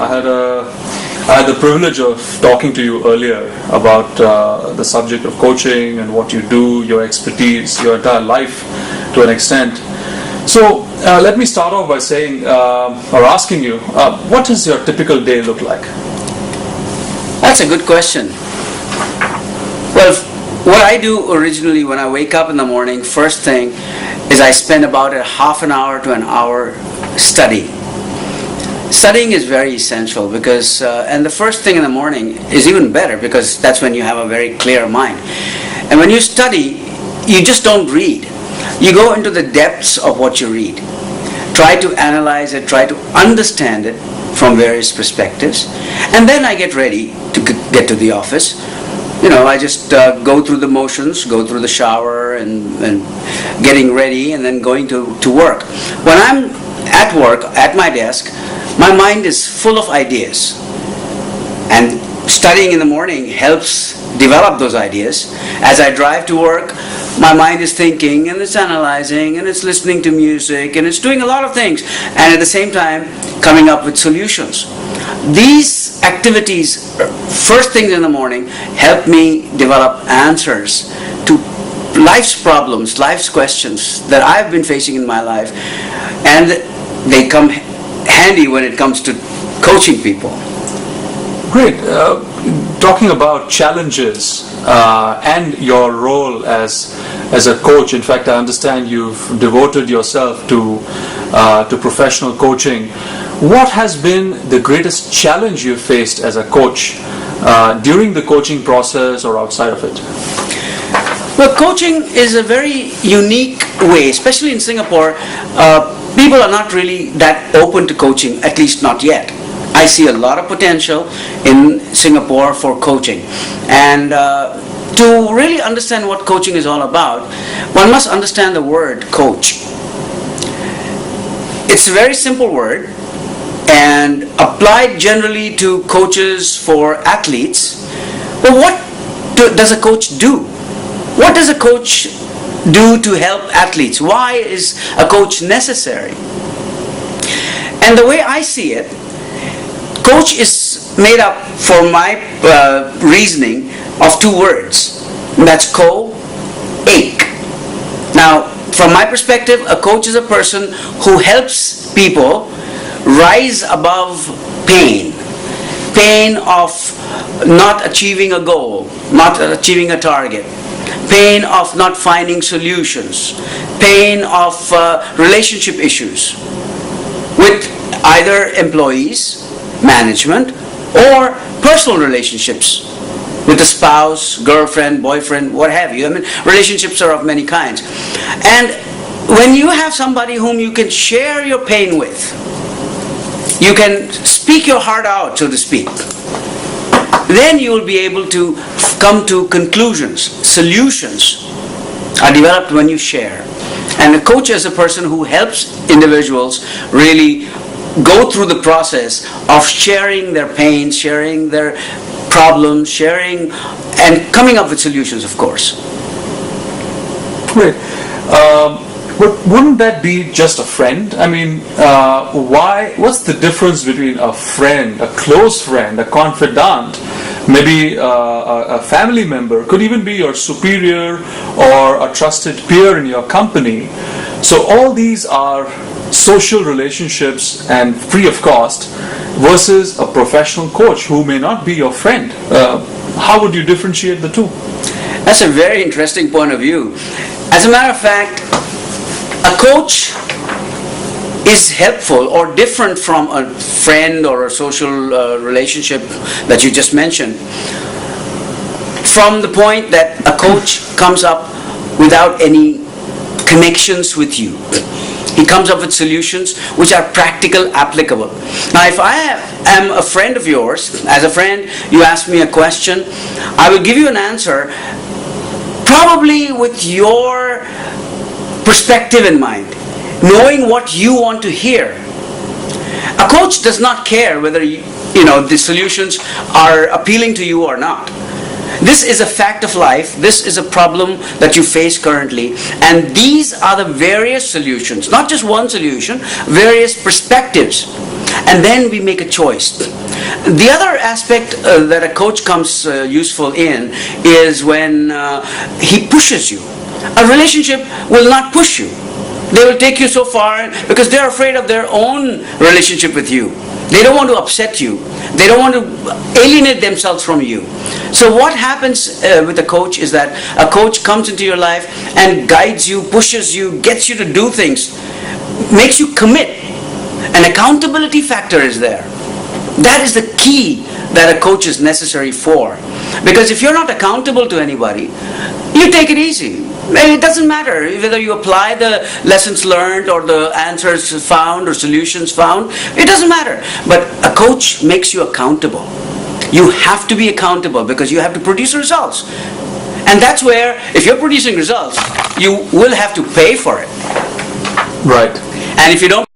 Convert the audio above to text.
I had the privilege of talking to you earlier about the subject of coaching and what you do, your expertise, your entire life to an extent. So let me start off by saying or asking you, what does your typical day look like? That's a good question. Well, what I do originally when I wake up in the morning, first thing is I spend about a half an hour to an hour studying. Studying is very essential because, and the first thing in the morning is even better because that's when you have a very clear mind. And when you study, you just don't read. You go into the depths of what you read. Try to analyze it, try to understand it from various perspectives. And then I get ready to get to the office. I just go through the motions, go through the shower and getting ready and then going to work. When I'm at work, at my desk, my mind is full of ideas. And studying in the morning helps develop those ideas. As I drive to work, my mind is thinking and it's analyzing and it's listening to music and it's doing a lot of things. And at the same time, coming up with solutions. These activities, first things in the morning, help me develop answers to life's problems, life's questions that I've been facing in my life. And they come handy when it comes to coaching people. Great. Talking about challenges and your role as a coach. In fact, I understand you've devoted yourself to professional coaching. What has been the greatest challenge you've faced as a coach during the coaching process or outside of it? Well, coaching is a very unique way, especially in Singapore. People are not really that open to coaching, at least not yet. I see a lot of potential in Singapore for coaching. And to really understand what coaching is all about, one must understand the word coach. It's a very simple word and applied generally to coaches for athletes. But what does a coach do? What does a coach do to help athletes? Why is a coach necessary? And the way I see it, coach is made up, for my reasoning, of two words. And that's co-ache. Now, from my perspective, a coach is a person who helps people rise above pain. Pain of not achieving a goal, not achieving a target. Pain of not finding solutions. Pain of relationship issues with either employees, management, or personal relationships with a spouse, girlfriend, boyfriend, what have you. I mean, relationships are of many kinds. And when you have somebody whom you can share your pain with, you can speak your heart out, so to speak, then you will be able to come to conclusions. Solutions are developed when you share. And a coach is a person who helps individuals really go through the process of sharing their pain, sharing their problems, sharing and coming up with solutions, of course. Great. But wouldn't that be just a friend? I mean, what's the difference between a friend, a close friend, a confidant, maybe a family member, could even be your superior or a trusted peer in your company? So all these are social relationships and free of cost versus a professional coach who may not be your friend. How would you differentiate the two? That's a very interesting point of view. As a matter of fact, a coach is helpful or different from a friend or a social relationship that you just mentioned, from the point that a coach comes up without any connections with you. He comes up with solutions which are practical, applicable. Now, if I am a friend of yours, as a friend, you ask me a question, I will give you an answer probably with your perspective in mind, knowing what you want to hear. A coach does not care whether the solutions are appealing to you or not. This is a fact of life. This is a problem that you face currently. And these are the various solutions, not just one solution, various perspectives. And then we make a choice. The other aspect that a coach comes useful in is when he pushes you. A relationship will not push you. They will take you so far because they're afraid of their own relationship with you. They don't want to upset you. They don't want to alienate themselves from you. So what happens with a coach is that a coach comes into your life and guides you, pushes you, gets you to do things, makes you commit. An accountability factor is there. That is the key that a coach is necessary for. Because if you're not accountable to anybody, you take it easy. It doesn't matter whether you apply the lessons learned or the answers found or solutions found. It doesn't matter. But a coach makes you accountable. You have to be accountable because you have to produce results. And that's where, if you're producing results, you will have to pay for it. Right. And if you don't